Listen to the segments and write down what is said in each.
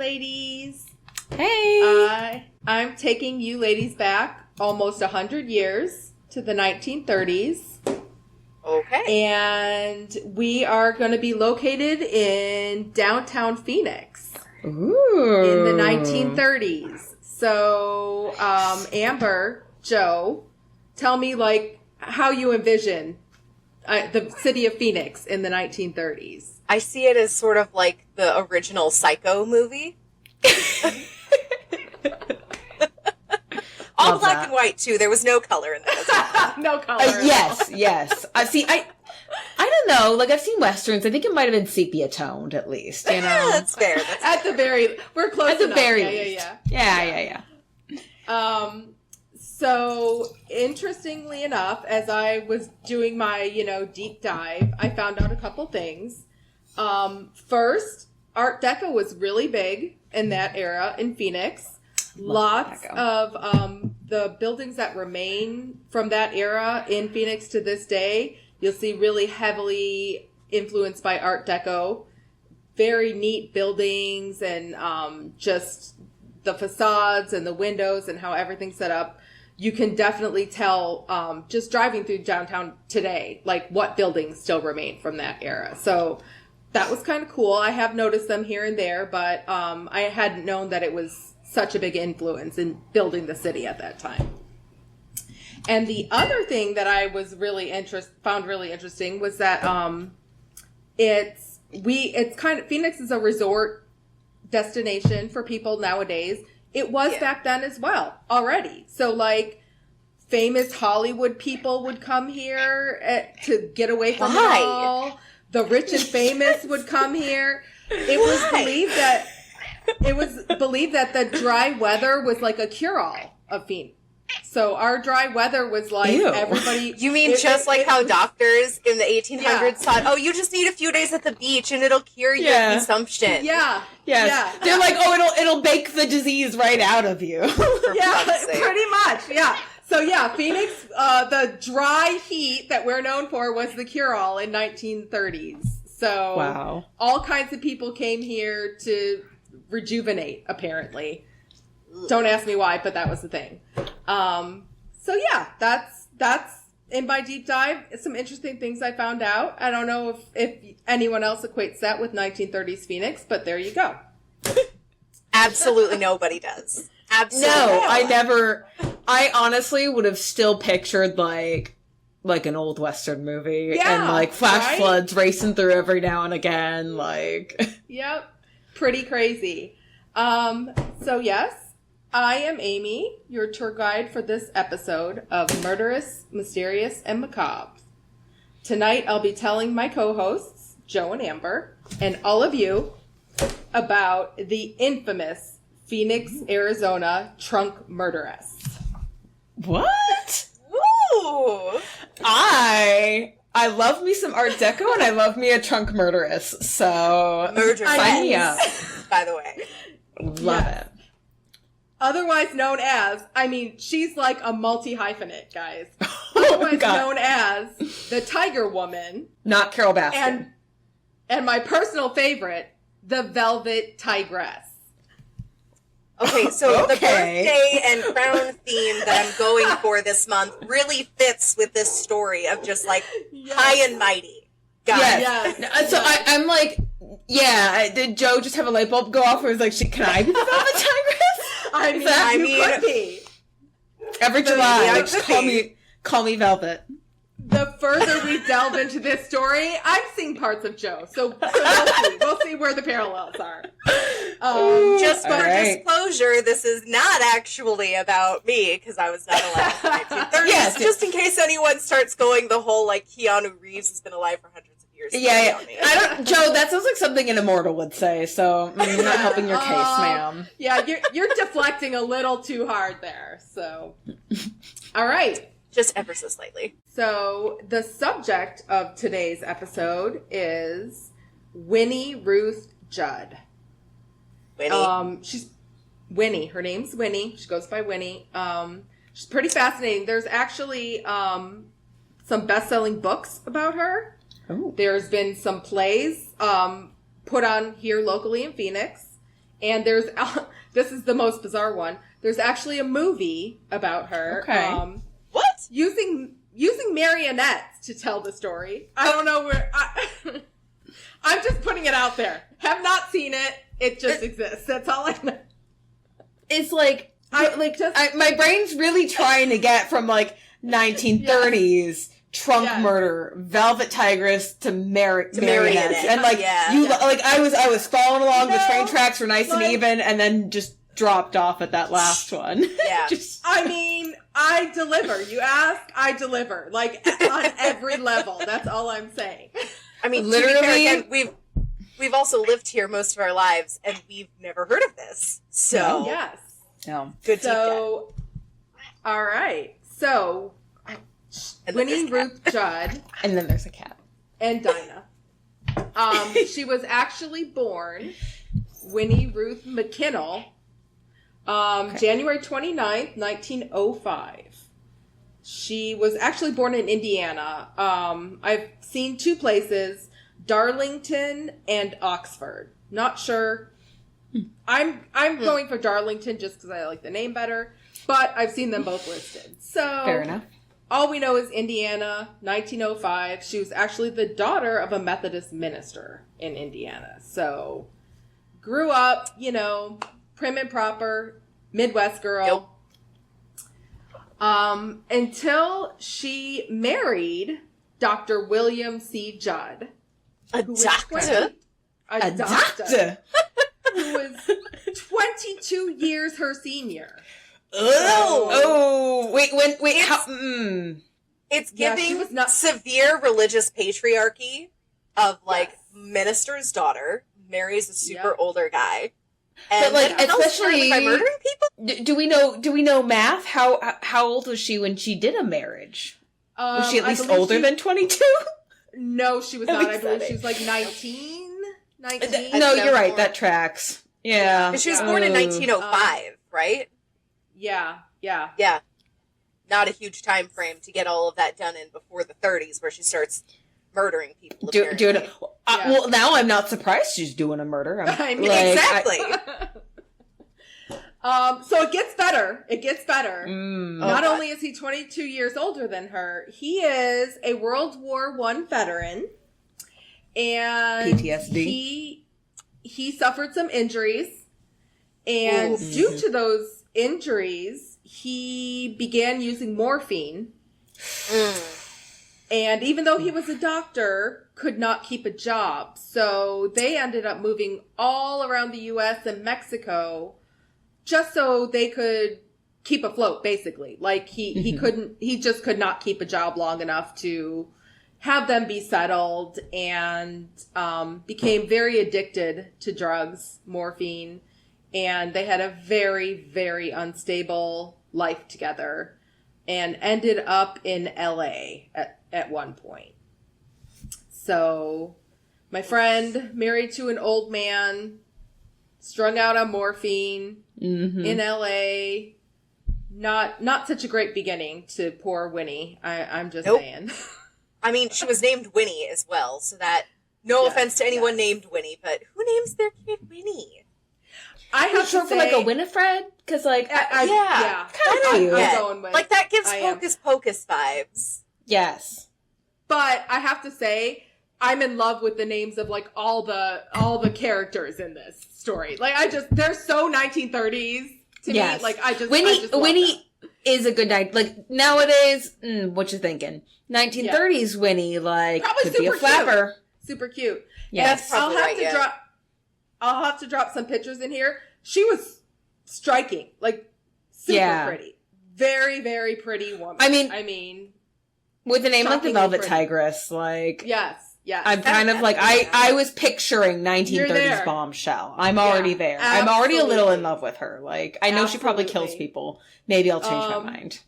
ladies. Hey. I'm taking you ladies back almost 100 years to the 1930s. Okay. And we are going to be located in downtown Phoenix. Ooh. In the 1930s. So, Amber, Joe, tell me, like, how you envision the city of Phoenix in the 1930s. I see it as sort of like the original Psycho movie. All black and white, too. There was no color in that. No color. Yes. I don't know. Like, I've seen Westerns. I think it might have been sepia toned, at least, you know? Yeah, that's fair. We're close At the enough. very least. Yeah. So, interestingly enough, as I was doing my, deep dive, I found out a couple things. First, Art Deco was really big in that era in Phoenix. Lots of the buildings that remain from that era in Phoenix to this day, you'll see really heavily influenced by Art Deco. Very neat buildings and just the facades and the windows and how everything's set up. You can definitely tell just driving through downtown today, like what buildings still remain from that era. So that was kind of cool. I have noticed them here and there, but I hadn't known that it was such a big influence in building the city at that time. And the other thing that I was found really interesting was that Phoenix is a resort destination for people nowadays. It was back then as well already. So like famous Hollywood people would come here to get away from it all. The rich and famous would come here. It was believed that the dry weather was like a cure-all of Phoenix. So our dry weather was like everybody. You mean how doctors in the 1800s thought, you just need a few days at the beach and it'll cure your consumption. Yeah. Yes. Yeah. They're like, it'll bake the disease right out of you. Pretty much. Yeah. So Phoenix, the dry heat that we're known for was the cure-all in 1930s. So all kinds of people came here to rejuvenate, apparently. Don't ask me why, but that was the thing. That's in my deep dive. Some interesting things I found out. I don't know if anyone else equates that with 1930s Phoenix, but there you go. Absolutely nobody does. Absolutely. No, I honestly would have still pictured like an old Western movie and like flash floods racing through every now and again. Yep. Pretty crazy. So yes, I am Amy, your tour guide for this episode of Murderous, Mysterious, and Macabre. Tonight I'll be telling my co-hosts, Joe and Amber, and all of you about the infamous Phoenix, Arizona trunk murderess. What? Ooh! I love me some Art Deco and I love me a trunk murderess. So sign me up. By the way. Love it. Otherwise known as, she's like a multi-hyphenate, guys. Otherwise known as the Tiger Woman. Not Carol Baskin. And my personal favorite, the Velvet Tigress. Okay, so the birthday and crown theme that I'm going for this month really fits with this story of just like high and mighty. Yes. So I'm like, did Joe just have a light bulb go off where he was like, can I be the Velvet Tigress? You could be. Every July, just call me Velvet. The further we delve into this story, I'm seeing parts of Joe, so we'll see where the parallels are. Just for disclosure, this is not actually about me, because I was not alive in the 1930s. Yes, just in case anyone starts going the whole, like, Keanu Reeves has been alive for hundreds of years. Yeah. Joe, that sounds like something an immortal would say, so I'm not helping your case, ma'am. Yeah, you're deflecting a little too hard there, so. All right. Just ever so slightly. So, the subject of today's episode is Winnie Ruth Judd. Winnie? She's Winnie. Her name's Winnie. She goes by Winnie. She's pretty fascinating. There's actually some best-selling books about her. Oh. There's been some plays put on here locally in Phoenix. And there's, this is the most bizarre one. There's actually a movie about her. Okay. What? Using marionettes to tell the story. I don't know where, I'm just putting it out there. Have not seen it. It just exists. That's all I know. It's like, my brain's really trying to get from like 1930s trunk murder, Velvet Tigress to marionettes. And like, I was following along, the train tracks were nice and even, and then just dropped off at that last one. Yeah. I mean, I deliver. You ask, I deliver. Like, on every level. That's all I'm saying. I mean, literally, to be fair, again, we've also lived here most of our lives, and we've never heard of this. So, yes. No. Good So, all right. So, Winnie Ruth Judd. And then there's a cat. And Dinah. She was actually born Winnie Ruth McKinnell, January 29th, 1905. She was actually born in Indiana. I've seen two places, Darlington and Oxford. Not sure. I'm going for Darlington just because I like the name better, but I've seen them both listed. So fair enough. All we know is Indiana, 1905. She was actually the daughter of a Methodist minister in Indiana. So grew up, prim and proper, Midwest girl. Yep. Until she married Dr. William C. Judd. A doctor? A doctor. Who was 22 years her senior. Wait, it's giving severe religious patriarchy of, minister's daughter marries a super older guy. And but, especially by murdering people? Do we know math? How old was she when she did a marriage? Was she at least older than 22? No, she was not. I believe she was 19. 19? No, you're right. That tracks. Yeah. She was born in 1905, right? Yeah. Not a huge time frame to get all of that done in before the 30s, where she starts murdering people. Well, now I'm not surprised she's doing a murder. Exactly. So it gets better. Not only is he 22 years older than her, he is a World War I veteran, and PTSD. He suffered some injuries, and due to those injuries, he began using morphine. And even though he was a doctor, could not keep a job. So they ended up moving all around the U.S. and Mexico just so they could keep afloat, basically. Like, he just could not keep a job long enough to have them be settled, and became very addicted to drugs, morphine. And they had a very, very unstable life together and ended up in L.A. at one point. So my friend, married to an old man, strung out on morphine in L.A. Not such a great beginning to poor Winnie. I'm just saying. I mean, she was named Winnie as well, so that, no offense to anyone named Winnie, but who names their kid Winnie? I have to say, a Winifred? Because, kind of. I'm going with, that gives Hocus Pocus vibes. Yes. But I have to say, I'm in love with the names of, all the characters in this story. They're so 1930s to me. I just Winnie is a good night. Nowadays, what you thinking? 1930s Winnie, probably could be a flapper. Super cute. Yes. I'll have to drop some pictures in here. She was striking, super pretty. Very, very pretty woman. I mean, with a name like the Velvet Tigress, yes. I'm kind of I was picturing 1930s bombshell. I'm already there. Absolutely. I'm already a little in love with her. I know she probably kills people. Maybe I'll change my mind.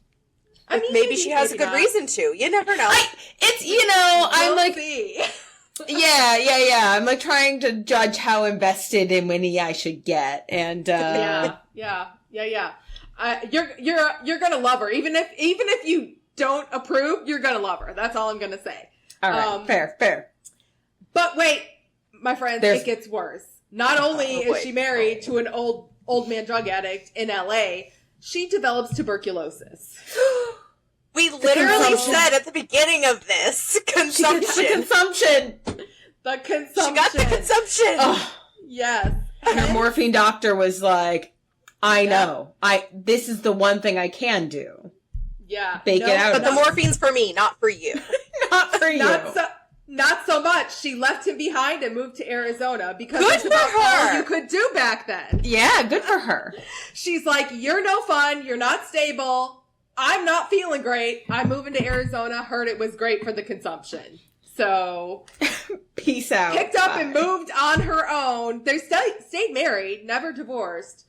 Maybe she has a good reason to. You never know. I'm see. Yeah. I'm trying to judge how invested in Winnie I should get, and yeah. You're gonna love her, even if you don't approve. You're gonna love her. That's all I'm gonna say. All right, fair. But wait, my friends, it gets worse. Not only is she married to an old man drug addict in LA, she develops tuberculosis. We literally said at the beginning of this, consumption. The consumption. The consumption. She got the consumption. Oh. Yes. Her morphine doctor was like, I know. This is the one thing I can do. Yeah. Bake it out. But the morphine's for me, not for you. Not for you. Not so much. She left him behind and moved to Arizona because good it's for about her. all you could do back then. Yeah, good for her. She's like, you're no fun. You're not stable. I'm not feeling great. I'm moving to Arizona. Heard it was great for the consumption. So, peace out. Picked up and moved on her own. They stayed married, never divorced.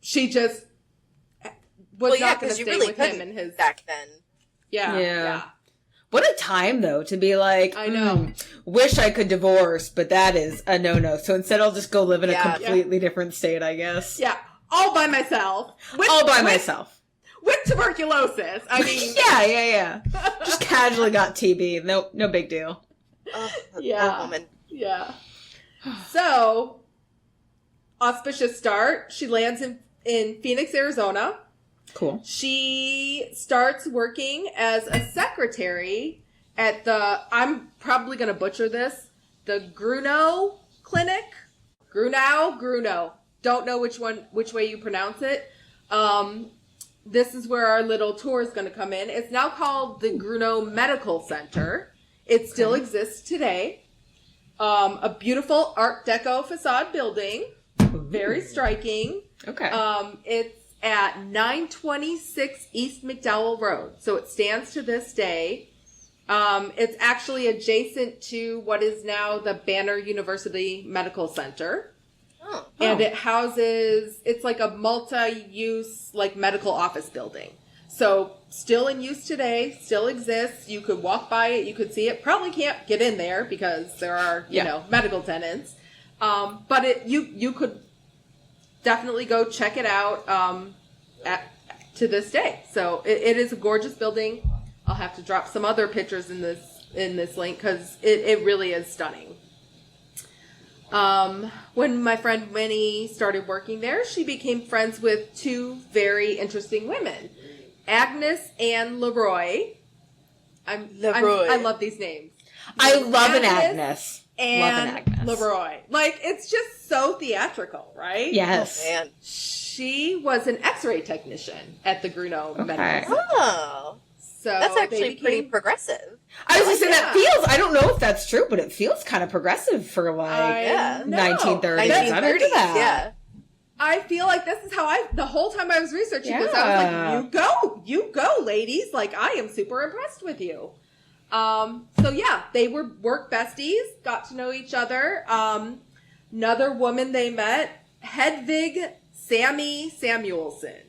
She just was not going to stay with him and his back then. Yeah. What a time, though, to be like, I know. Wish I could divorce, but that is a no-no. So instead I'll just go live in a completely different state, I guess. Yeah. All by myself. Myself. With tuberculosis. I mean. Yeah. Just casually got TB. No big deal. Oh, yeah. Poor woman. Yeah. So, auspicious start. She lands in Phoenix, Arizona. Cool. She starts working as a secretary at I'm probably going to butcher this, the Grunow Clinic. Grunow. Don't know which way you pronounce it. This is where our little tour is going to come in. It's now called the Grunow Medical Center. It still exists today. A beautiful Art Deco facade building. Very striking. Okay. It's at 926 East McDowell Road. So it stands to this day. It's actually adjacent to what is now the Banner University Medical Center. Oh. And it houses, it's like a multi-use, like medical office building. So still in use today, still exists. You could walk by it, you could see it. Probably can't get in there because there are, you know, medical tenants. But you could definitely go check it out to this day. So it is a gorgeous building. I'll have to drop some other pictures in this link because it really is stunning. When my friend Winnie started working there, she became friends with two very interesting women, Agnes and Leroy. I love these names. I love an Agnes. And Leroy. Like, it's just so theatrical, right? Yes. Oh, man. She was an x-ray technician at the Grunow Medical Center. Oh. So that's actually pretty progressive. I was going to say, that feels, I don't know if that's true, but it feels kind of progressive for like 1930s. I'm into that. Yeah. I feel like this is how the whole time I was researching this, I was like, you go, ladies. Like, I am super impressed with you. So yeah, they were work besties, got to know each other. Another woman they met, Hedvig Sammy Samuelson.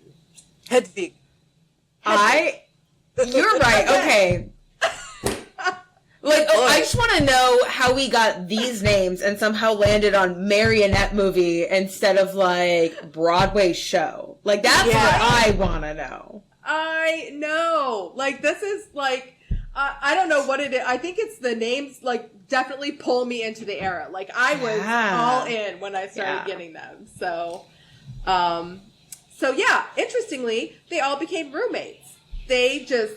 Hedvig. You're right. Okay. I just want to know how we got these names and somehow landed on marionette movie instead of like Broadway show. Like, that's what I want to know. I know. Like, this is like, I don't know what it is. I think it's the names, like, definitely pull me into the era. Like, I was all in when I started getting them. So yeah, interestingly, they all became roommates. They just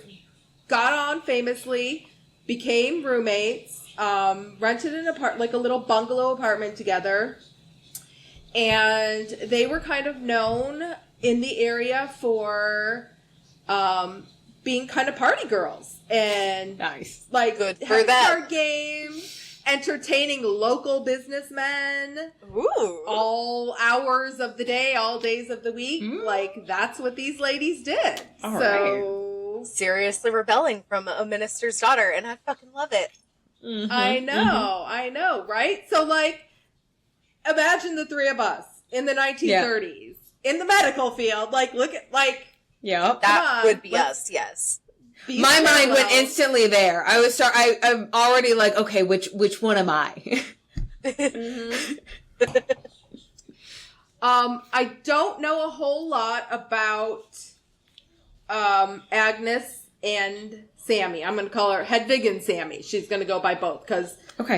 got on famously, became roommates, rented an like a little bungalow apartment together. And they were kind of known in the area for, being kind of party girls and like good for having them. card games, entertaining local businessmen. Ooh. All hours of the day, all days of the week. Like, that's what these ladies did. Seriously rebelling from a minister's daughter, and I fucking love it. Mm-hmm. I know, right? So, like, imagine the three of us in the 1930s in the medical field. Like, look at, like, that would be us, yes. My mind went instantly there. I'm already like, okay, which one am I? I don't know a whole lot about Agnes and Sammy. I'm going to call her Hedvig and Sammy. She's going to go by both because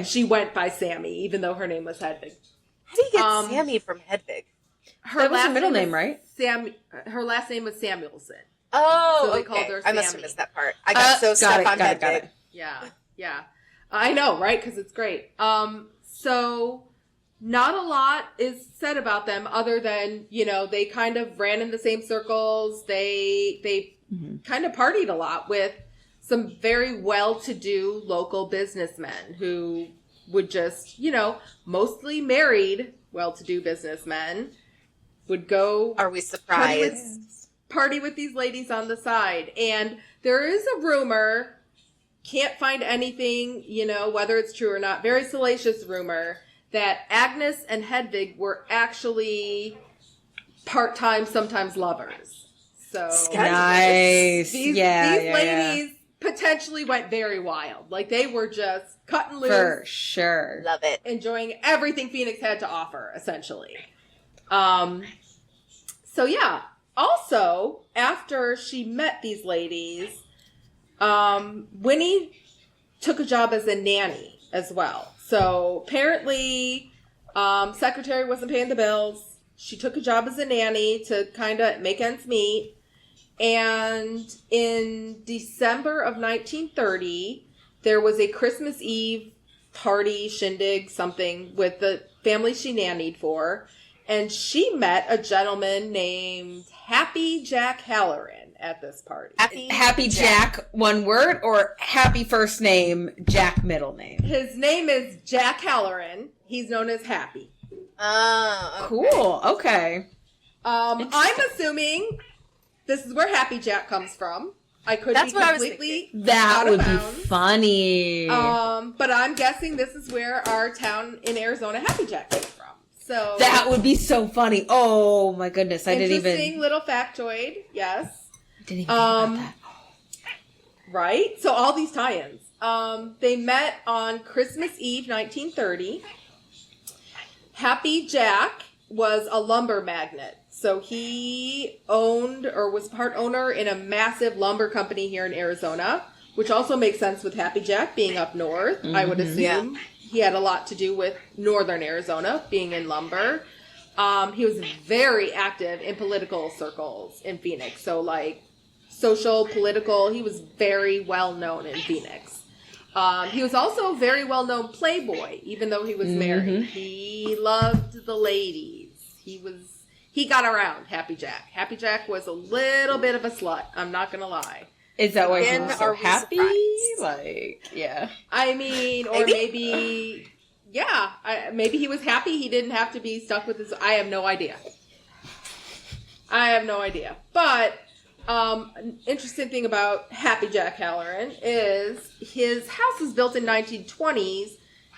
she went by Sammy, even though her name was Hedvig. How do you get Sammy from Hedwig? That was her middle name, right? Her last name was Samuelson. Oh, so they called her Sammy. I must have missed that part. I got so stuck on Hedwig. Yeah. I know, right? Because it's great. So not a lot is said about them other than, they kind of ran in the same circles. They kind of partied a lot with some very well-to-do local businessmen who would just, mostly married well-to-do businessmen would go. Are we surprised? Party with these ladies on the side. And there is a rumor, can't find anything, whether it's true or not, very salacious rumor, that Agnes and Hedwig were actually part-time, sometimes lovers. So nice. These ladies potentially went very wild. Like, they were just cutting loose. For sure. Love it. Enjoying everything Phoenix had to offer, essentially. So yeah. Also, after she met these ladies, Winnie took a job as a nanny as well. So apparently, secretary wasn't paying the bills. She took a job as a nanny to kind of make ends meet. And in December of 1930, there was a Christmas Eve party, shindig, something, with the family she nannied for. And she met a gentleman named Happy Jack Halloran at this party. Happy Jack, one word, or Happy first name, Jack middle name? His name is Jack Halloran. He's known as Happy. Oh, okay. Cool. Okay. I'm assuming this is where Happy Jack comes from. I could That's be what I was completely thinking. That out would of be bounds. funny. But I'm guessing this is where our town in Arizona, Happy Jack, came from. So that would be so funny. Oh my goodness, I didn't even. Interesting little factoid. Yes. Didn't even think about that. Right. So all these tie-ins. They met on Christmas Eve, 1930. Happy Jack was a lumber magnate. So he owned or was part owner in a massive lumber company here in Arizona, which also makes sense with Happy Jack being up north. I would assume he had a lot to do with northern Arizona being in lumber. He was very active in political circles in Phoenix. So like social, political, he was very well known in Phoenix. He was also a very well known playboy, even though he was married. He loved the ladies. He got around, Happy Jack. Happy Jack was a little bit of a slut. I'm not going to lie. Is that why he Again, was so are we happy? surprised? Like, yeah. I mean, or maybe maybe he was happy he didn't have to be stuck with his... I have no idea. But an interesting thing about Happy Jack Halloran is his house was built in 1920s,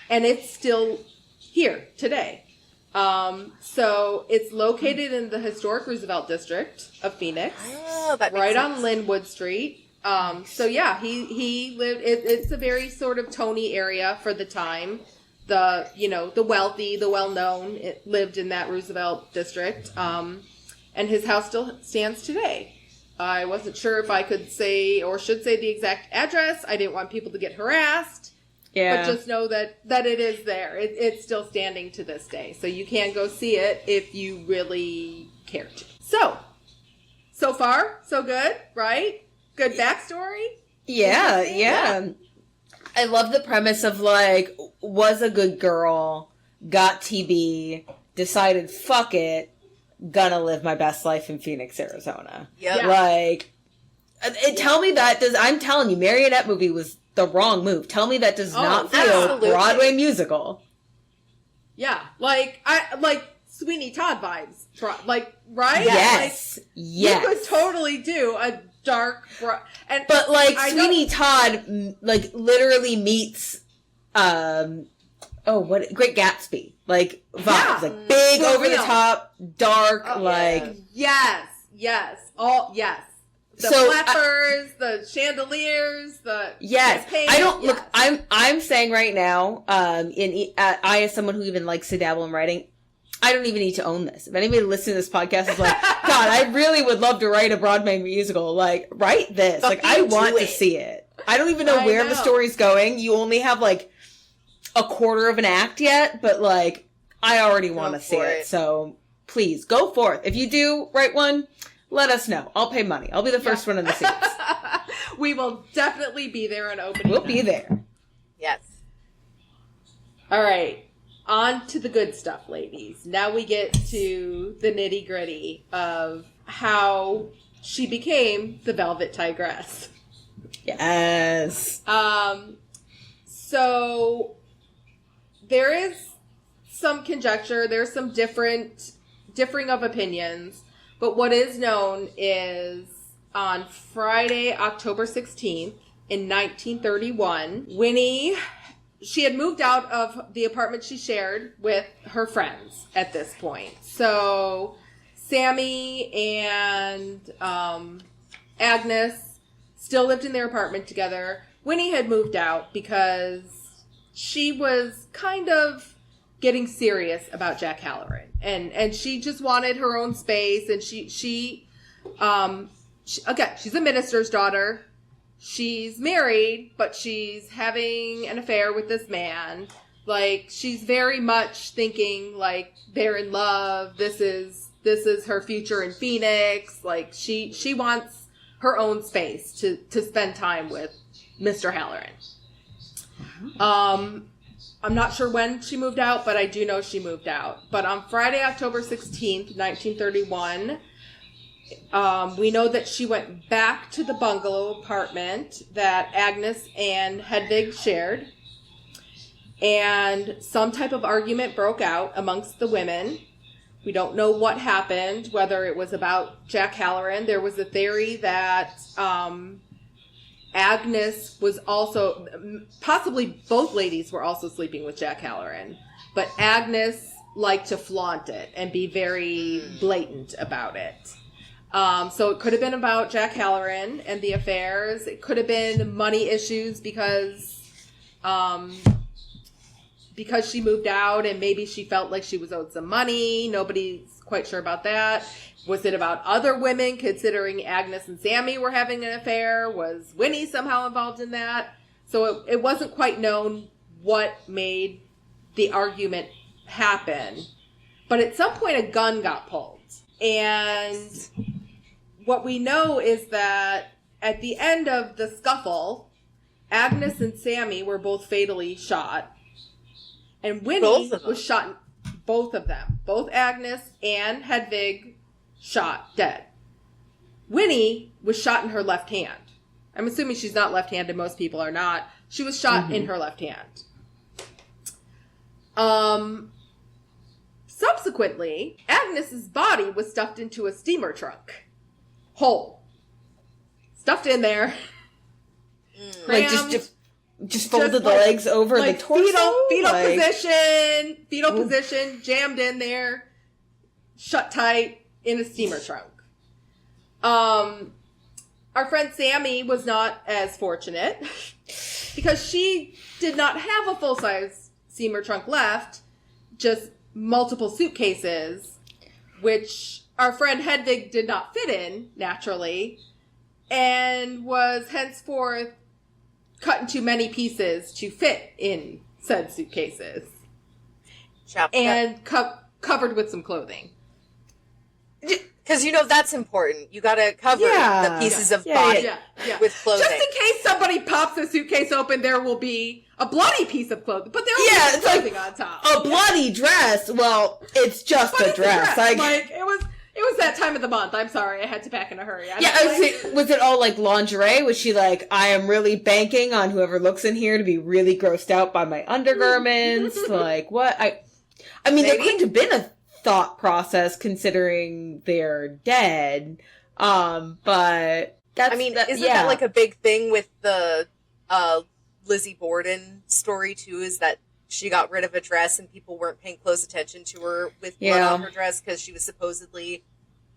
and it's still here today. So it's located in the historic Roosevelt district of Phoenix, that makes right sense. on Linwood Street. So yeah, he lived, it's a very sort of Tony area for the time. The wealthy, the well-known, it lived in that Roosevelt district. And his house still stands today. I wasn't sure if I could say or should say the exact address. I didn't want people to get harassed. Yeah. But just know that it is there. It's still standing to this day. So you can go see it if you really care to. So far, so good, right? Good backstory? Yeah. I love the premise of, like, was a good girl, got TB, decided, fuck it, gonna live my best life in Phoenix, Arizona. Yep. Yeah. Like, tell me I'm telling you, Marionette movie was the wrong move. Tell me that does not feel absolutely. Broadway musical. Yeah. Like Sweeney Todd vibes. Like, right? Yes. Like, yes. You could totally do a dark... But, like, Sweeney Todd, like, literally meets, Great Gatsby. Like, vibes. Yeah. Like, big, over the top, dark, Yes. The flappers, the chandeliers, the champagne. I don't yes. look. I'm saying right now, I as someone who even likes to dabble in writing, I don't even need to own this. If anybody listening to this podcast is like, God, I really would love to write a Broadway musical. Like, write this. Like, I want to see it. I don't even know where the story's going. You only have like a quarter of an act yet, but like, I already want to see it. So please go forth. If you do write one, let us know. I'll pay money. I'll be the first one in the seats. We will definitely be there on opening We'll night. be there. Yes. All right. On to the good stuff, ladies. Now we get to the nitty gritty of how she became the Velvet Tigress. Yes. So there is some conjecture. There's some differing of opinions. But what is known is on Friday, October 16th in 1931, Winnie, she had moved out of the apartment she shared with her friends at this point. So Sammy and Agnes still lived in their apartment together. Winnie had moved out because she was kind of getting serious about Jack Halloran. And she just wanted her own space. And she again, she's a minister's daughter. She's married, but she's having an affair with this man. Like, she's very much thinking, like, they're in love. This is her future in Phoenix. Like, she wants her own space to spend time with Mr. Halloran. I'm not sure when she moved out, but I do know she moved out. But on Friday, October 16th, 1931, we know that she went back to the bungalow apartment that Agnes and Hedvig shared. And some type of argument broke out amongst the women. We don't know what happened, whether it was about Jack Halloran. There was a theory that Agnes was also, possibly both ladies were also sleeping with Jack Halloran. But Agnes liked to flaunt it and be very blatant about it. So it could have been about Jack Halloran and the affairs. It could have been money issues because she moved out and maybe she felt like she was owed some money. Nobody's quite sure about that. Was it about other women, considering Agnes and Sammy were having an affair? Was Winnie somehow involved in that? So it wasn't quite known what made the argument happen. But at some point, a gun got pulled. And what we know is that at the end of the scuffle, Agnes and Sammy were both fatally shot. And Winnie was shot, both of them. Both Agnes and Hedvig shot dead. Winnie was shot in her left hand. I'm assuming she's not left-handed. Most people are not. She was shot in her left hand. Subsequently, Agnes's body was stuffed into a steamer trunk. Whole. Stuffed in there. Like just folded the legs over like the torso? Fetal position, jammed in there, shut tight in a steamer trunk. Our friend Sammy was not as fortunate because she did not have a full-size steamer trunk left, just multiple suitcases, which our friend Hedvig did not fit in, naturally, and was henceforth cut into many pieces to fit in said suitcases. And covered with some clothing. Because, that's important. You gotta cover the pieces of body with clothing. Just in case somebody pops a suitcase open, there will be a bloody piece of clothing. But there will be clothing on top. A bloody dress? Well, it's just a dress. It was that time of the month. I'm sorry. I had to pack in a hurry. Was it all like lingerie? Was she like, I am really banking on whoever looks in here to be really grossed out by my undergarments? Like, what? I mean, there couldn't have been a thought process considering they're dead. But that's... isn't that like a big thing with the Lizzie Borden story too, is that she got rid of a dress and people weren't paying close attention to her with blood on her dress because she was supposedly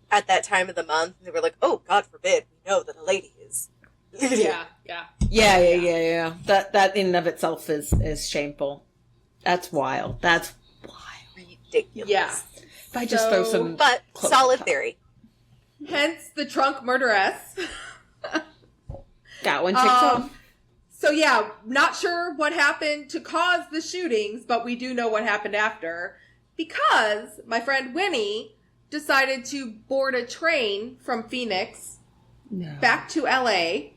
at that time of the month. And they were like, oh, God forbid, we know that a lady is. Yeah. That in and of itself is shameful. That's wild. Ridiculous. Yeah. If I just throw some... But solid theory. Hence the trunk murderess. That one ticks off. So not sure what happened to cause the shootings, but we do know what happened after. because my friend Winnie decided to board a train from Phoenix back to LA.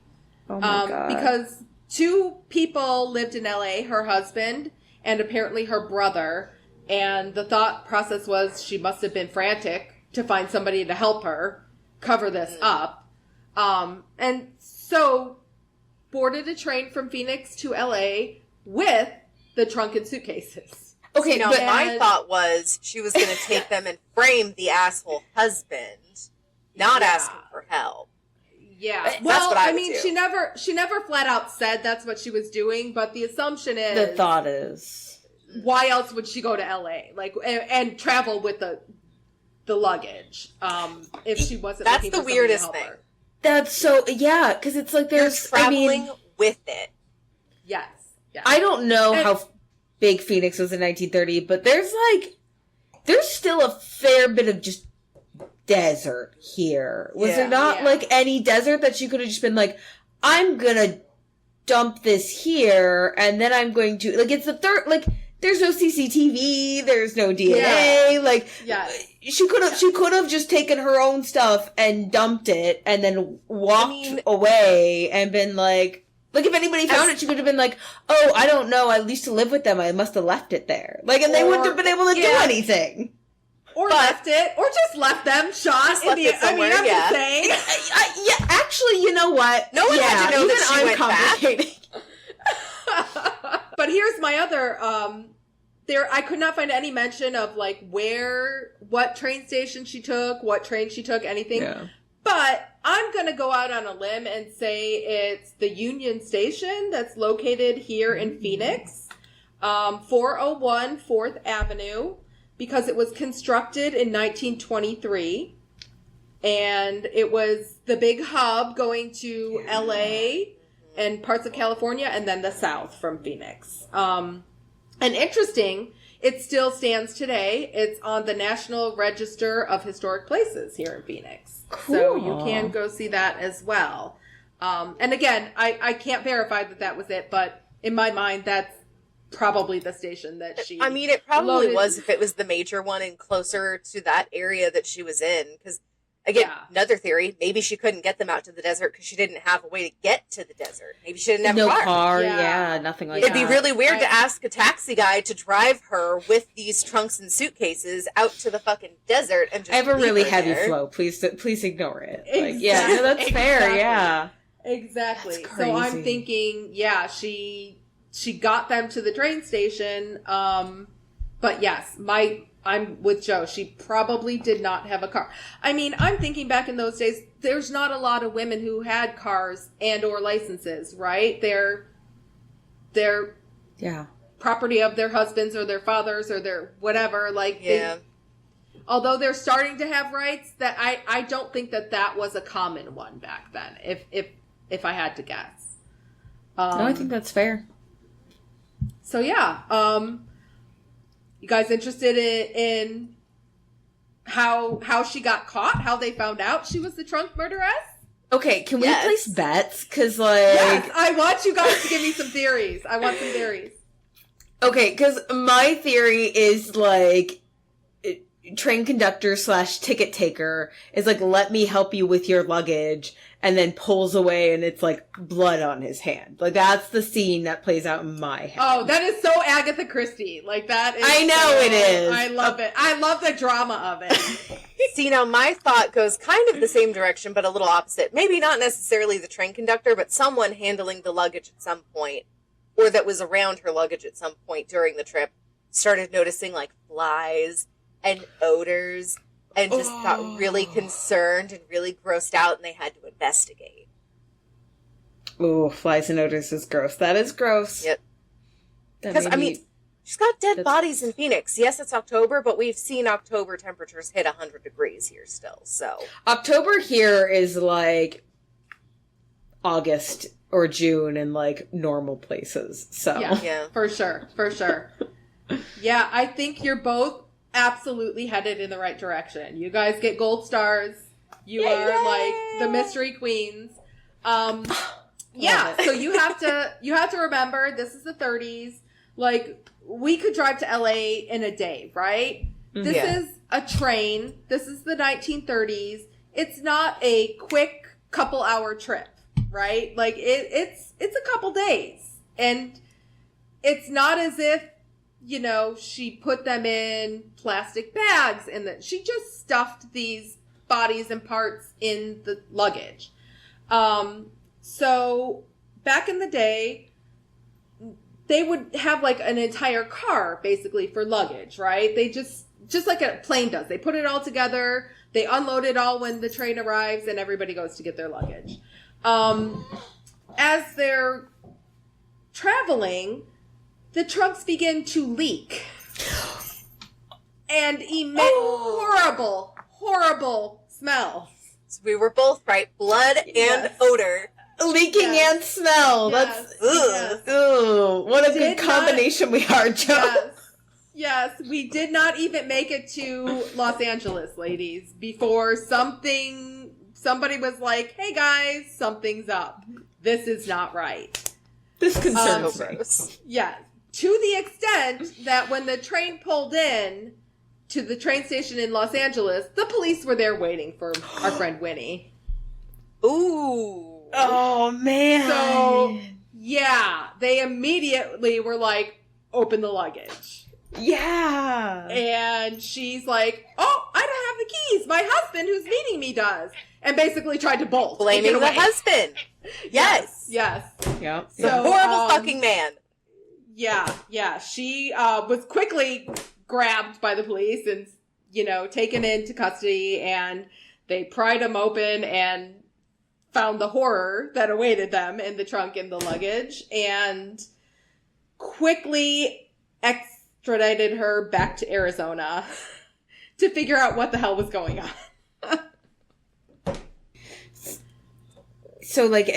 Oh my God. Because 2 people lived in LA, her husband and apparently her brother. And the thought process was she must have been frantic to find somebody to help her cover this up. And so boarded a train from Phoenix to LA with the trunk and suitcases. Okay, now my thought was she was going to take them and frame the asshole husband, not ask him for help. Yeah. That's Well, what I I mean, would do. she never flat out said that's what she was doing, but the assumption is The thought is, why else would she go to LA? Like and travel with the luggage if she wasn't That's looking the for somebody weirdest to help thing. her. that's so, yeah, because it's like there's, You're traveling with it. Yes. I don't know And- how big Phoenix was in 1930, but there's still a fair bit of just desert here. Was there not like any desert that you could have just been like, I'm gonna dump this here, and then I'm going to, like, it's the third, like, there's no CCTV, there's no DNA, like, she could have just taken her own stuff and dumped it, and then walked away and been like, if anybody found it, she could have been like, oh, I don't know, I used to live with them, I must have left it there. Like, and they wouldn't have been able to do anything. Or left it, or just left them shot in the, I'm just saying. Actually, you know what? No one had to know that she went complicating. But here's my other, I could not find any mention of, like, what train station she took, what train she took, anything. Yeah. But I'm going to go out on a limb and say it's the Union Station that's located here in Phoenix, 401 4th Avenue, because it was constructed in 1923. And it was the big hub going to LA and parts of California and then the South from Phoenix. And interesting, it still stands today. It's on the National Register of Historic Places here in Phoenix. Cool. So you can go see that as well. And again, I can't verify that was it, but in my mind, that's probably the station that she I mean, it probably loaded. was if it was the major one and closer to that area that she was in. Because, again, another theory, maybe she couldn't get them out to the desert because she didn't have a way to get to the desert. Maybe she didn't have a car. Nothing like that. It'd be really weird to ask a taxi guy to drive her with these trunks and suitcases out to the fucking desert and just I have a really her heavy there. flow. Please ignore it. Exactly. Like, yeah, no, that's fair. Yeah, Exactly. That's So I'm crazy. thinking, she got them to the train station. But yes, I'm with Joe. She probably did not have a car. I mean, I'm thinking back in those days, there's not a lot of women who had cars and or licenses, right? They're property of their husbands or their fathers or their whatever. Like, although they're starting to have rights, that I don't think that was a common one back then. If I had to guess. no, I think that's fair. So yeah, you guys interested in how she got caught? How they found out she was the trunk murderess? Okay, can we place bets? Because, like... Yes, I want you guys to give me some theories. I want some theories. Okay, because my theory is, like, train conductor / ticket taker is like, let me help you with your luggage, and then pulls away and it's like blood on his hand. Like, that's the scene that plays out in my head. Oh, that is so Agatha Christie. Like, that is I know it is. I love it. I love the drama of it. See, now my thought goes kind of the same direction, but a little opposite. Maybe not necessarily the train conductor, but someone handling the luggage at some point, or that was around her luggage at some point during the trip, started noticing, like, flies and odors, and just got really concerned and really grossed out, and they had to investigate. Ooh, flies and odors is gross. That is gross. Yep. Because, I mean, she's got dead bodies in Phoenix. Yes, it's October, but we've seen October temperatures hit 100 degrees here still, so. October here is like August or June in, like, normal places, so. Yeah. For sure. Yeah, I think you're both absolutely headed in the right direction. You guys get gold stars. You are like the mystery queens. So you have to remember this is the 30s. Like, we could drive to LA in a day, right? This is a train. This is the 1930s. It's not a quick couple hour trip, right? Like, it's a couple days. And it's not as if, you know, she put them in plastic bags and that she just stuffed these bodies and parts in the luggage. So back in the day, they would have like an entire car basically for luggage, right? They just like a plane does. They put it all together. They unload it all when the train arrives and everybody goes to get their luggage. As they're traveling, the trunks begin to leak and emit horrible smell. So we were both right. Blood and odor. Leaking and smell. Yes. That's ooh, what a good combination we are, Joe. Yes, we did not even make it to Los Angeles, ladies, before somebody was like, "Hey guys, something's up. This is not right." This concerns me. Yeah, to the extent that when the train pulled in to the train station in Los Angeles, the police were there waiting for our friend Winnie. Ooh. Oh, man. So, yeah, they immediately were like, open the luggage. Yeah. And she's like, oh, I don't have the keys. My husband who's meeting me does. And basically tried to bolt. Blaming the husband. Yes. Yep. The horrible fucking man. Yeah. She was quickly grabbed by the police and, you know, taken into custody. And they pried him open and found the horror that awaited them in the trunk and the luggage. And quickly extradited her back to Arizona to figure out what the hell was going on. So, like,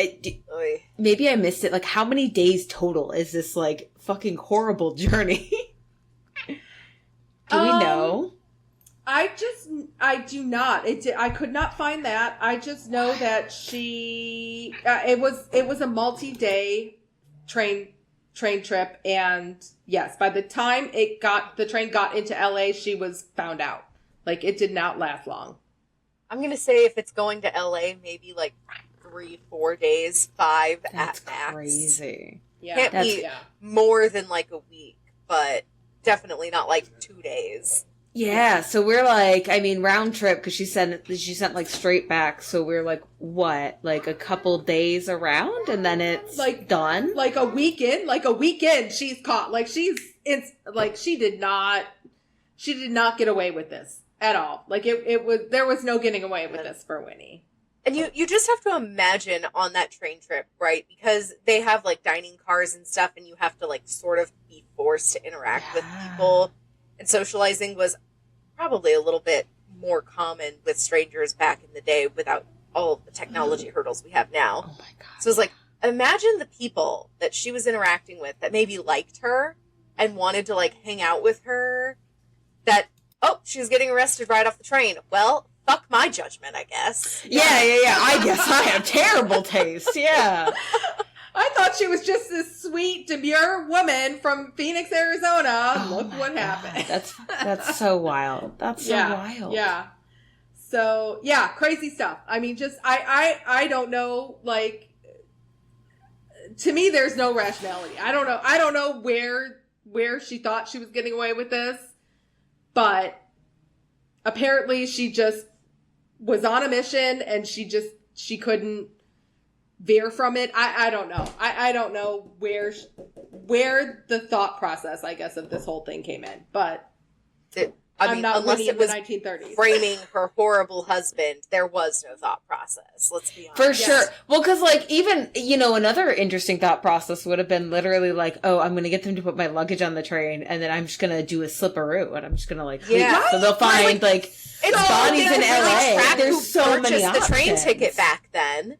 maybe I missed it. Like, how many days total is this, like, fucking horrible journey? Do we know? I do not. I could not find that. I just know that it was a multi-day train trip, and yes, by the time the train got into LA, she was found out. Like, it did not last long. I'm gonna say if it's going to LA, maybe like 3-4 days, 5 That's at max. Crazy. Yeah, Can't be more than like a week, but definitely not like 2 days. Yeah, so we're like, I mean, round trip, because she sent like straight back, so we're like, what, like a couple days around, and then it's like done? Like a weekend, she's caught. Like, she did not get away with this at all. Like, there was no getting away with this for Winnie. And you just have to imagine on that train trip, right? Because they have like dining cars and stuff, and you have to like sort of be forced to interact with people. And socializing was probably a little bit more common with strangers back in the day without all of the technology hurdles we have now. Oh my God. So it's like, imagine the people that she was interacting with that maybe liked her and wanted to like hang out with her, that, oh, she was getting arrested right off the train. Well, fuck my judgment, I guess. Yeah. I guess I have terrible taste. Yeah. I thought she was just this sweet, demure woman from Phoenix, Arizona. Oh, look what happened. That's so wild. That's so wild. Yeah. So, yeah, crazy stuff. I mean, just, I don't know, like, to me, there's no rationality. I don't know where she thought she was getting away with this, but apparently she just was on a mission and she couldn't veer from it. I don't know. I don't know where the thought process, I guess, of this whole thing came in. But I'm not unless Winnie it in the was 1930s. framing her horrible husband, there was no thought process. Let's be honest. For sure. Well, because, like, even, you know, another interesting thought process would have been literally like, oh, I'm going to get them to put my luggage on the train, and then I'm just going to do a slipperoo, and I'm just going to, like, leave. So they'll find, like bodies in LA. There's so many options. The train ticket back then.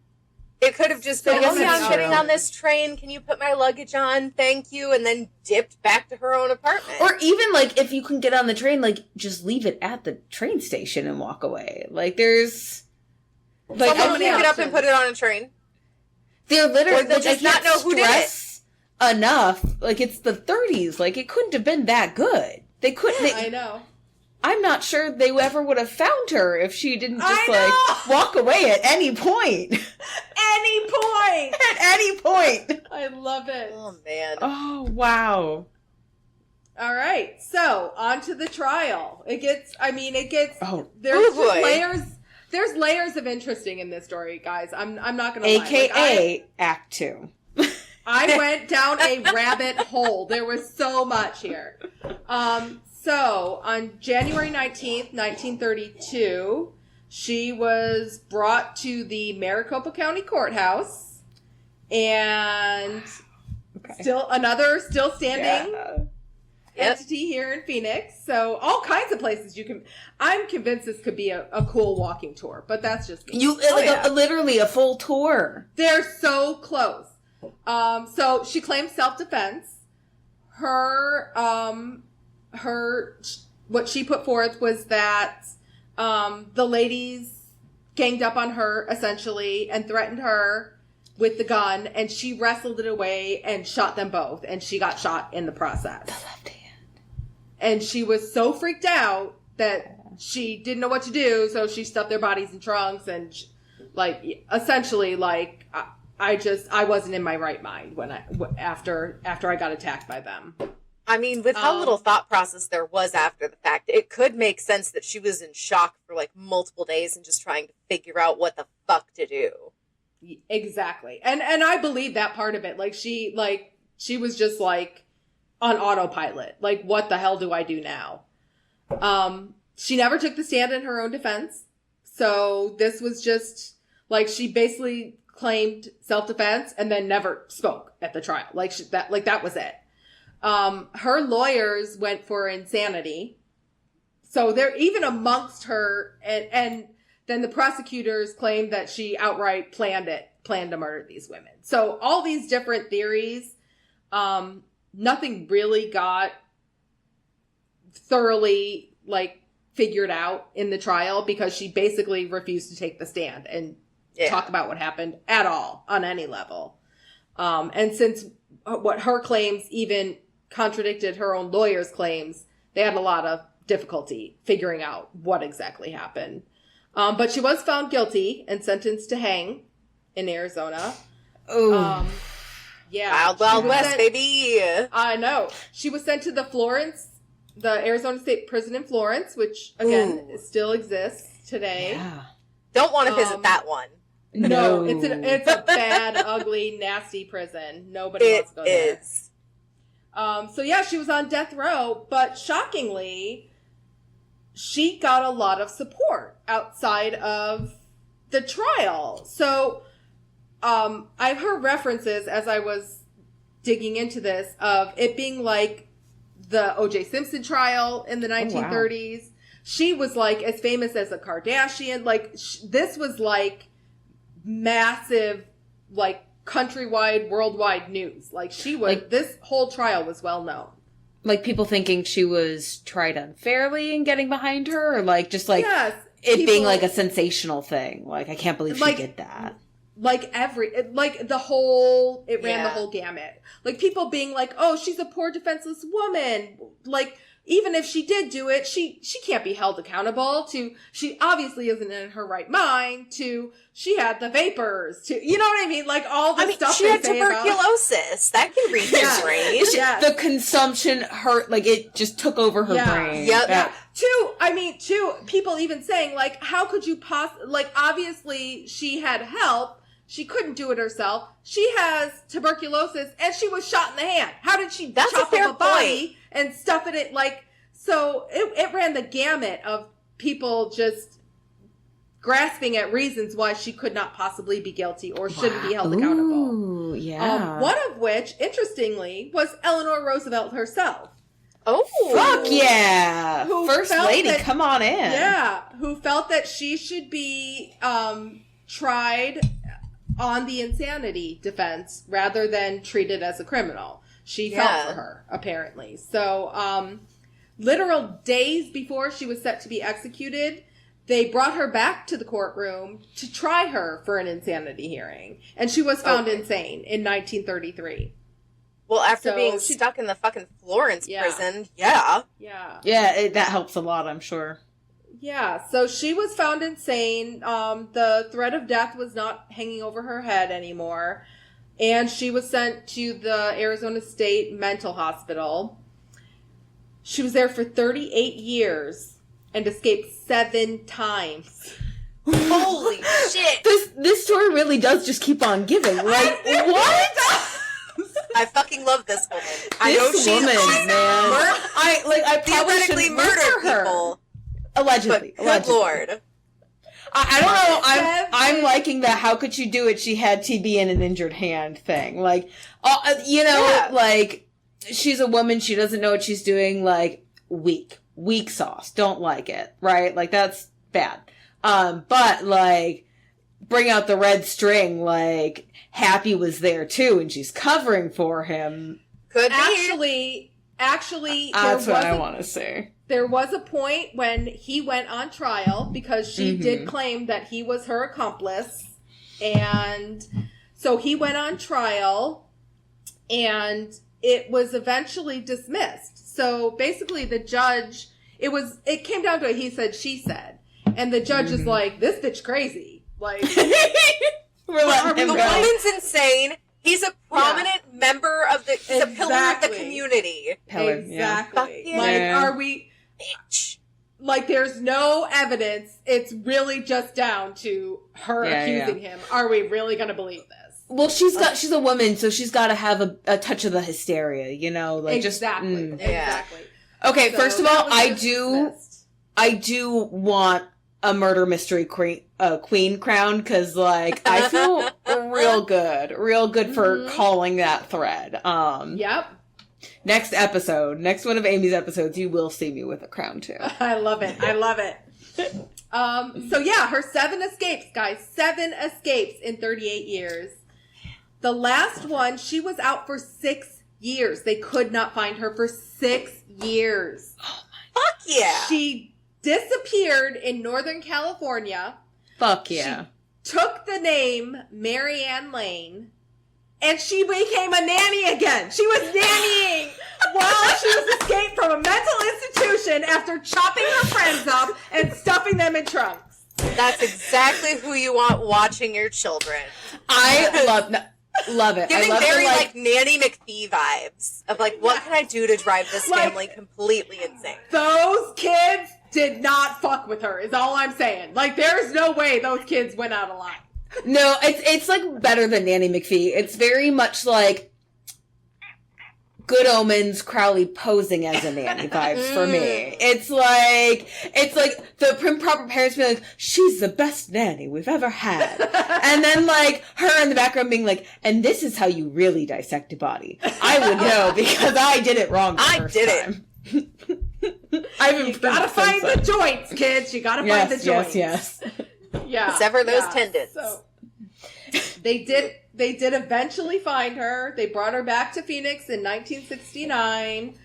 It could have just been, oh yeah, I'm getting on this train. Can you put my luggage on? Thank you. And then dipped back to her own apartment. Or even, like, if you can get on the train, like, just leave it at the train station and walk away. Like, there's... Like, someone pick it up and put it on a train. They're literally... Or they'll just not know who did it. enough. Like, it's the 30s. Like, it couldn't have been that good. They couldn't. I know. I'm not sure they ever would have found her if she didn't just, walk away at any point. Any point! At any point. I love it. Oh, man. Oh, wow. All right. So, on to the trial. There's layers of interesting in this story, guys. I'm not going to lie. AKA Act 2. I went down a rabbit hole. There was so much here. So, on January 19th, 1932, she was brought to the Maricopa County Courthouse, and still standing entity here in Phoenix. So, all kinds of places I'm convinced this could be a cool walking tour, but that's just me. Literally a full tour. They're so close. So, she claimed self-defense. What she put forth was that the ladies ganged up on her, essentially, and threatened her with the gun, and she wrestled it away and shot them both, and she got shot in the process. The left hand. And she was so freaked out that she didn't know what to do, so she stuffed their bodies in trunks, and, essentially, I wasn't in my right mind after I got attacked by them. I mean, with how little thought process there was after the fact, it could make sense that she was in shock for multiple days and just trying to figure out what the fuck to do. Exactly. And I believe that part of it. She was just on autopilot. What the hell do I do now? She never took the stand in her own defense. So this was just she basically claimed self-defense and then never spoke at the trial. That was it. Her lawyers went for insanity. So they're even amongst her, and then the prosecutors claimed that she outright planned to murder these women. So all these different theories, nothing really got thoroughly figured out in the trial because she basically refused to take the stand and talk about what happened at all on any level. And since what her claims even contradicted her own lawyer's claims, they had a lot of difficulty figuring out what exactly happened. But she was found guilty and sentenced to hang in Arizona. Oh. Wild Wild West, baby. I know. She was sent to the Arizona State Prison in Florence, which, again, still exists today. Yeah. Don't want to visit that one. No, it's a bad, ugly, nasty prison. Nobody wants to go there. It is. So she was on death row, but shockingly, she got a lot of support outside of the trial. So, I've heard references as I was digging into this of it being like the O.J. Simpson trial in the 1930s. Wow. She was as famous as a Kardashian. This was massive, countrywide, worldwide news. She was, this whole trial was well known. People thinking she was tried unfairly and getting behind her, or yes, being a sensational thing. I can't believe she did that. It ran the whole gamut. People being oh, she's a poor defenseless woman. Even if she did do it, she can't be held accountable to, she obviously isn't in her right mind, to, she had the vapors, to, you know what I mean? All the stuff she had tuberculosis. That can reach his brain. Yes. The consumption hurt, it just took over her brain. Yep. Yeah. Two, people even saying, how could you obviously she had help. She couldn't do it herself. She has tuberculosis, and she was shot in the hand. How did she chop up a body and stuff it in, so it ran the gamut of people just grasping at reasons why she could not possibly be guilty or shouldn't be held accountable. Ooh, yeah. One of which, interestingly, was Eleanor Roosevelt herself. Oh, fuck yeah! First lady, come on in. Yeah, who felt that she should be tried on the insanity defense rather than treated as a criminal. She felt for her, apparently. So, literal days before she was set to be executed, they brought her back to the courtroom to try her for an insanity hearing. And she was found insane in 1933. Well, after being stuck in the fucking Florence prison, yeah. Yeah, that helps a lot, I'm sure. Yeah, so she was found insane. The threat of death was not hanging over her head anymore. And she was sent to the Arizona State Mental Hospital. She was there for 38 years and escaped 7 times. Holy shit! This story really does just keep on giving. Like, what? I fucking love this woman. I know she's man. I probably shouldn't murder her. People. Allegedly. Good Lord. I don't know. I'm liking that. How could she do it? She had TB and an injured hand thing. Like, like, she's a woman. She doesn't know what she's doing. Like, weak sauce. Don't like it. Right? Like, that's bad. But like, bring out the red string. Like, Happy was there too, and she's covering for him. Could be. Actually, that's what I want to say. There was a point when he went on trial because she did claim that he was her accomplice. And so he went on trial and it was eventually dismissed. So basically the judge, it came down to a he said, she said. And the judge is like, this bitch crazy. Like, we're letting him go. The woman's insane. He's a prominent member of he's a pillar of the community. Exactly. Yeah. Like, are we... Bitch. Like, there's no evidence. It's really just down to her accusing him. Are we really going to believe this? Well, she's a woman, so she's got to have a touch of the hysteria, you know? Like, exactly. Exactly. Okay, so first of all, I do want a murder mystery queen crown, because, like, I feel real good for calling that thread. Yep. Next one of Amy's episodes, you will see me with a crown too. I love it. So yeah, her 7 escapes, guys. 7 escapes in 38 years. The last one, she was out for 6 years. They could not find her for 6 years. Oh my. Fuck yeah. She disappeared in Northern California. Fuck yeah. She took the name Mary Ann Lane. And she became a nanny again. She was nannying while she was escaped from a mental institution after chopping her friends up and stuffing them in trunks. That's exactly who you want watching your children. I love it. Giving very like Nanny McPhee vibes of like, what can I do to drive this family completely insane? Those kids did not fuck with her, is all I'm saying. Like, there's no way those kids went out alive. No, it's like better than Nanny McPhee. It's very much like Good Omens, Crowley posing as a nanny vibes for me. It's like the prim proper parents being like, she's the best nanny we've ever had. And then like her in the background being like, and this is how you really dissect a body. I would know because I did it wrong the first time. You gotta find the joints, kids. You gotta find the joints. Yes. Yeah. Sever those tendons. So, they did eventually find her. They brought her back to Phoenix in 1969.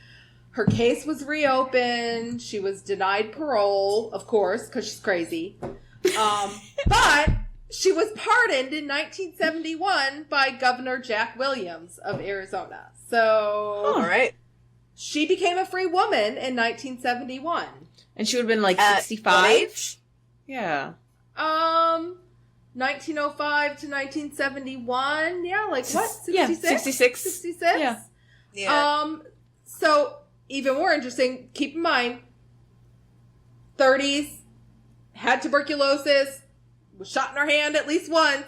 Her case was reopened. She was denied parole, of course, because she's crazy. But she was pardoned in 1971 by Governor Jack Williams of Arizona. So, all right. She became a free woman in 1971. And she would have been like 65? Yeah. 1905 to 1971. Yeah, like what? 66? Yeah, 66. 66? Yeah. So, even more interesting, keep in mind, 30s, had tuberculosis, was shot in her hand at least once.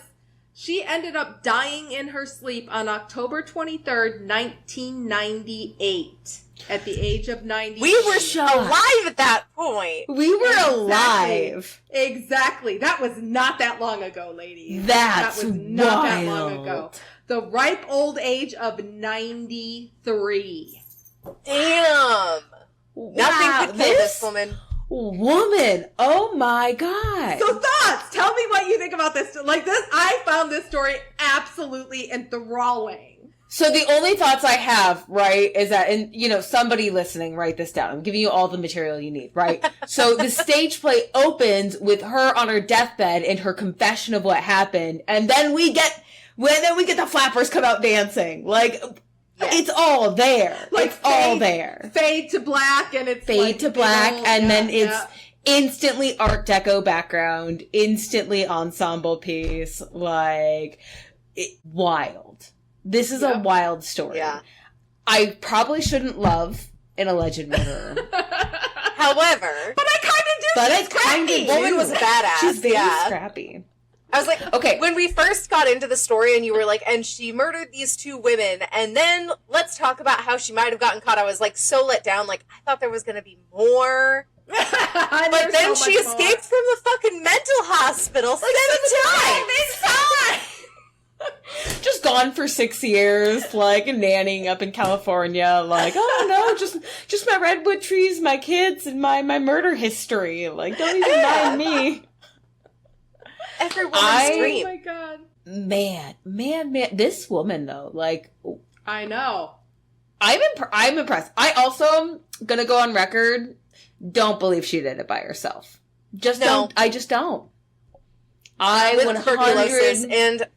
She ended up dying in her sleep on October 23rd, 1998. At the age of 90. We were alive at that point. We were alive. Exactly. That was not that long ago, ladies. That was not wild. That long ago. The ripe old age of 93. Damn. Wow, nothing could kill this woman. Oh my God. So thoughts. Tell me what you think about this. Like this, I found this story absolutely enthralling. So the only thoughts I have, right, is that, and you know, somebody listening, write this down. I'm giving you all the material you need, right? So the stage play opens with her on her deathbed and her confession of what happened, and then we get the flappers come out dancing. Like, It's all there. Like it's all there. Fade to black, and it's fade like to black, and then it's yeah. instantly Art Deco background, instantly ensemble piece, like wild. This is a wild story. Yeah. I probably shouldn't love an alleged murderer. However, but I kind of do. But I kind of do. Woman was a badass. She's very scrappy. I was like, okay, when we first got into the story and you were like, and she murdered these 2 women, and then let's talk about how she might have gotten caught. I was like so let down. Like, I thought there was going to be more. But then she escaped from the fucking mental hospital like 7 times. Just gone for 6 years, like nannying up in California, like, oh no, just my redwood trees, my kids, and my murder history. Like, don't even mind me. Every woman's dream. Oh my god. Man, this woman though, like, I know. I'm impressed. I also am gonna go on record. Don't believe she did it by herself. Don't. I just don't. With tuberculosis and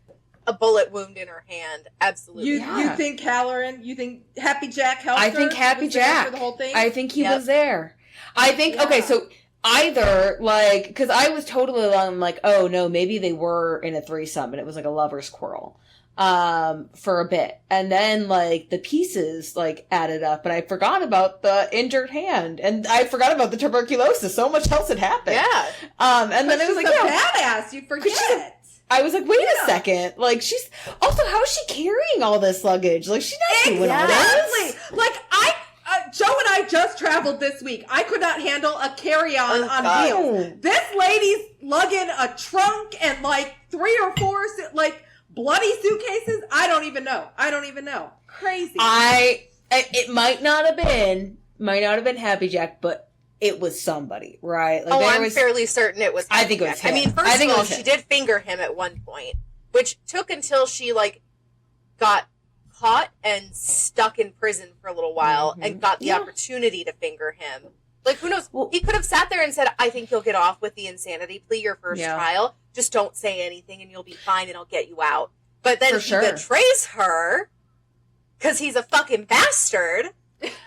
a bullet wound in her hand. Absolutely. You think Halloran? You think Happy Jack helped her? I think Happy Jack for the whole thing. I think he was there. I think okay. So either like because I was totally like, oh no, maybe they were in a threesome and it was like a lover's quarrel. For a bit. And then, like, the pieces, like, added up, and I forgot about the injured hand, and I forgot about the tuberculosis. So much else had happened. Yeah. And then it was like, badass, you forget. I was like, wait a second. Like, she's, also, how is she carrying all this luggage? Like, she's not doing all this. Like, Joe and I just traveled this week. I could not handle a carry-on on wheels. This lady's lugging a trunk and, like, 3 or 4, like, bloody suitcases? I don't even know. Crazy. It might not have been Happy Jack, but it was somebody, right? Like, I'm fairly certain it was Happy I think it was Jack. him. I mean, first of all, she did finger him at one point, which took until she, like, got caught and stuck in prison for a little while and got the opportunity to finger him. Like, who knows? Well, he could have sat there and said, I think you'll get off with the insanity plea your first trial. Just don't say anything and you'll be fine and I'll get you out. But then he betrays her because he's a fucking bastard.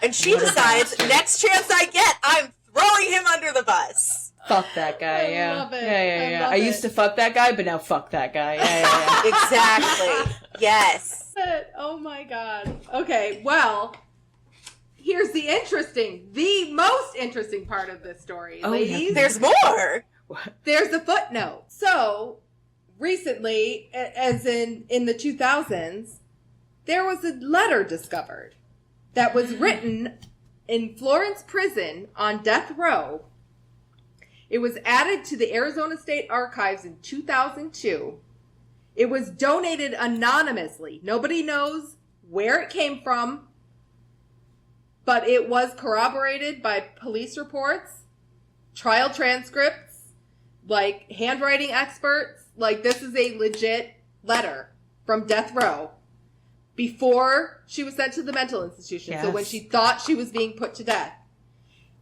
And she decides, next chance I get, I'm throwing him under the bus. Fuck that guy, I love it. Yeah. I used to fuck that guy, but now fuck that guy. Yeah. Exactly. Yes. Oh my god. Okay, well, here's the most interesting part of this story, ladies. Yeah. There's more. There's a footnote. So, recently, as in the 2000s, there was a letter discovered that was written in Florence prison on death row. It was added to the Arizona State Archives in 2002. It was donated anonymously. Nobody knows where it came from, but it was corroborated by police reports, trial transcripts, like handwriting experts. Like, this is a legit letter from death row before she was sent to the mental institution. Yes. So when she thought she was being put to death.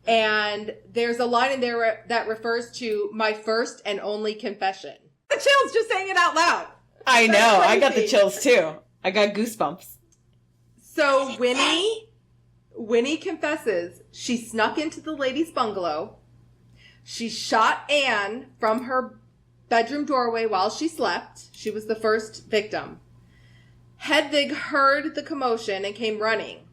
And there's a line in there that refers to my first and only confession. The chills just saying it out loud. I know. I got the chills too. I got goosebumps. So Winnie confesses she snuck into the lady's bungalow. She shot Anne from her bedroom doorway while she slept. She was the first victim. Hedvig heard the commotion and came running.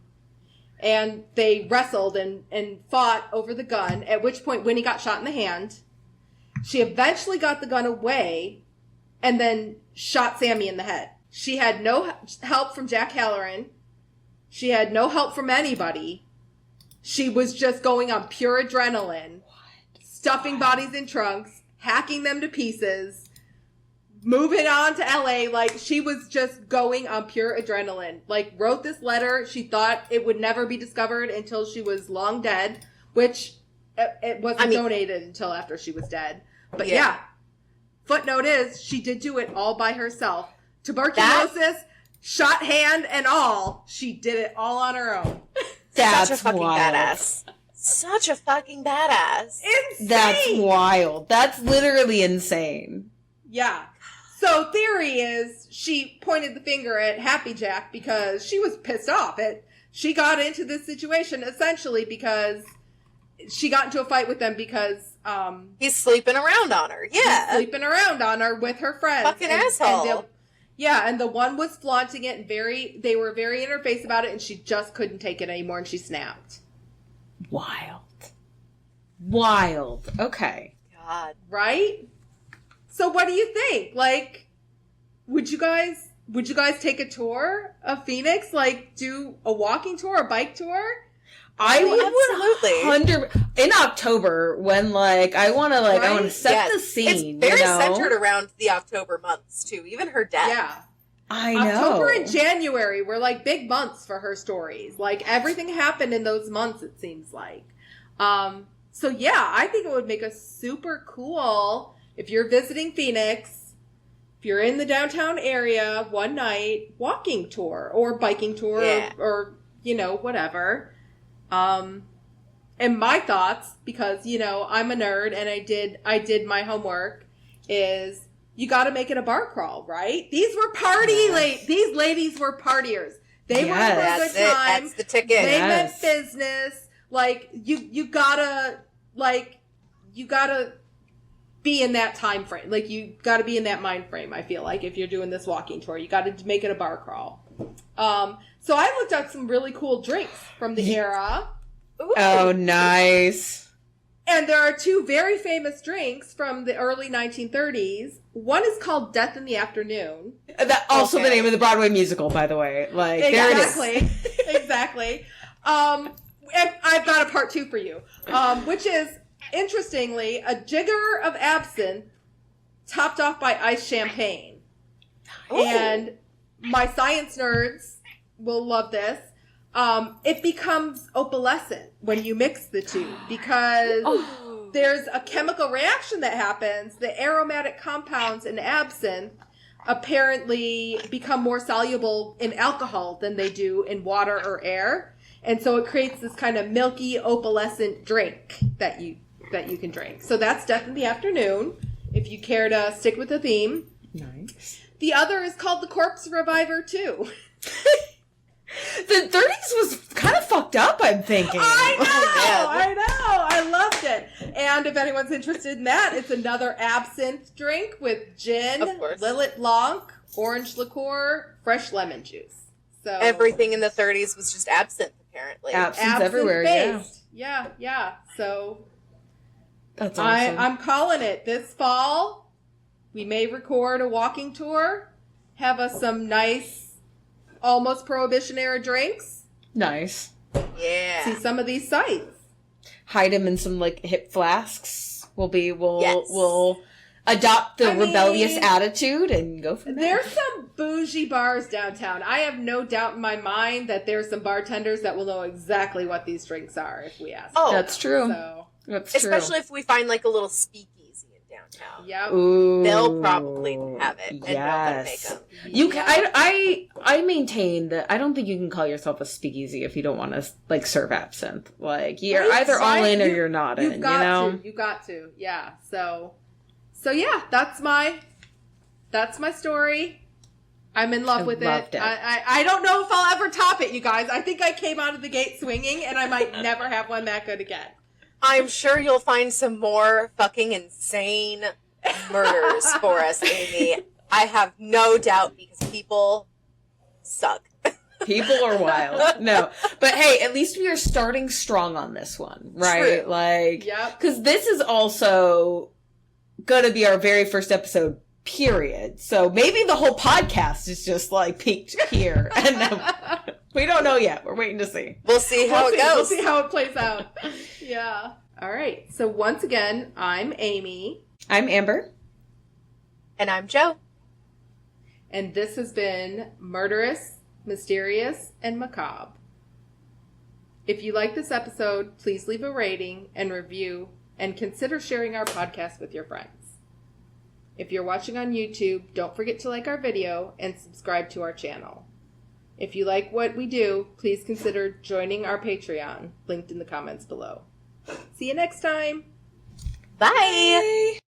And they wrestled and fought over the gun, at which point Winnie got shot in the hand. She eventually got the gun away and then shot Sammy in the head. She had no help from Jack Halloran. She had no help from anybody. She was just going on pure adrenaline. Stuffing bodies in trunks, hacking them to pieces, moving on to LA. Like, she was just going on pure adrenaline. Like, wrote this letter. She thought it would never be discovered until she was long dead, which it wasn't donated until after she was dead. But yeah. Footnote is, she did do it all by herself. Tuberculosis, shot hand and all. She did it all on her own. That's such a fucking wild. badass. Such a fucking badass. Insane. That's wild. That's literally insane. Yeah. So theory is she pointed the finger at Happy Jack because she was pissed off. She got into this situation essentially because she got into a fight with them because he's sleeping around on her. Yeah. He's sleeping around on her with her friends. Fucking asshole. And the one was flaunting it and they were very in her face about it, and she just couldn't take it anymore and she snapped. Wild. Okay. God. Right? So what do you think? Like, would you guys take a tour of Phoenix? Like, do a walking tour, a bike tour? I would absolutely. In October when I want to set the scene. It's very centered around the October months too. Even her death. Yeah. I know. October and January were like big months for her stories. Like everything happened in those months, it seems like. So yeah, I think it would make a super cool, if you're visiting Phoenix, if you're in the downtown area, one night walking tour or biking tour or whatever. And my thoughts, because, I'm a nerd and I did my homework, is you got to make it a bar crawl, right? These were these ladies were partiers. They were having a good time. That's the ticket. They meant business. Like, you gotta be in that time frame. Like, you gotta be in that mind frame, I feel like, if you're doing this walking tour. You gotta make it a bar crawl. So I looked up some really cool drinks from the era. Ooh. Oh, nice. And there are two very famous drinks from the early 1930s. One is called Death in the Afternoon. That's also the name of the Broadway musical, by the way. There it is. Exactly. And I've got a part two for you, which is, interestingly, a jigger of absinthe topped off by iced champagne. Ooh. And my science nerds will love this. It becomes opalescent when you mix the two because there's a chemical reaction that happens. The aromatic compounds in absinthe apparently become more soluble in alcohol than they do in water or air. And so it creates this kind of milky, opalescent drink that you can drink. So that's Death in the Afternoon, if you care to stick with the theme. Nice. The other is called the Corpse Reviver, too. The 30s was kind of fucked up, I'm thinking. I know. I loved it. And if anyone's interested in that, it's another absinthe drink with gin, Lillet Blanc, orange liqueur, fresh lemon juice. So everything in the 30s was just absinthe, apparently. Absinthe everywhere, based. Yeah. So that's awesome. I'm calling it. This fall, we may record a walking tour, have us some nice almost Prohibition-era drinks. Nice. Yeah. See some of these sites. Hide them in some hip flasks. We'll adopt the rebellious attitude and go from there. There's some bougie bars downtown. I have no doubt in my mind that there's some bartenders that will know exactly what these drinks are if we ask. Oh, that's true. That's true. Especially if we find a little speakeasy in downtown. Yep. Ooh, they'll probably have it. And know how to make them. You can. I maintain that I don't think you can call yourself a speakeasy if you don't want to serve absinthe. You're either all in or you're not in. You got to. Yeah. So yeah, that's my story. I'm in love with it. I don't know if I'll ever top it, you guys. I think I came out of the gate swinging, and I might never have one that good again. I'm sure you'll find some more fucking insane murders for us, Amy. I have no doubt because people suck. People are wild. No. But hey, at least we are starting strong on this one, right? True. Yep. Because this is also going to be our very first episode, period. So maybe the whole podcast is just peaked here. And we don't know yet. We're waiting to see. We'll see how it goes. We'll see how it plays out. Yeah. All right. So once again, I'm Amy. I'm Amber. And I'm Joe. And this has been Murderous, Mysterious, and Macabre. If you like this episode, please leave a rating and review and consider sharing our podcast with your friends. If you're watching on YouTube, don't forget to like our video and subscribe to our channel. If you like what we do, please consider joining our Patreon, linked in the comments below. See you next time. Bye.